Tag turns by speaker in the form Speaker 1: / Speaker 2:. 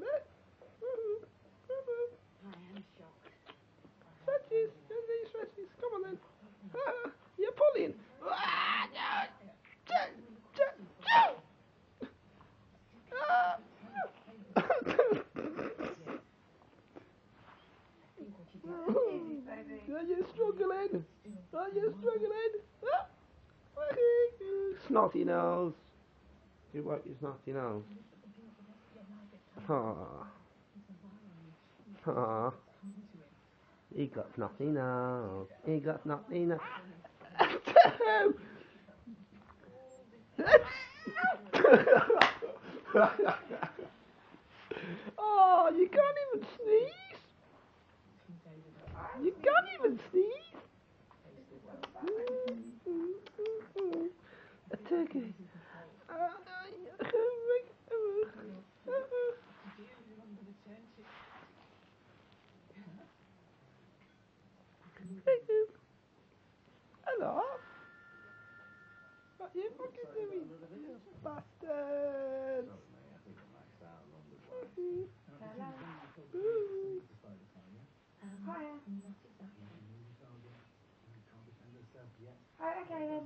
Speaker 1: it. Stretches, stretches. Come on then. You're pulling. Are you struggling? Are you struggling? Snotty nose. You wipe your snotty nose. He got snotty nose. He got snotty nose. Oh, you can't even sneeze. You can't even sneeze. A turkey. Hello. What you fucking doing? You bastard.
Speaker 2: Hi, okay then.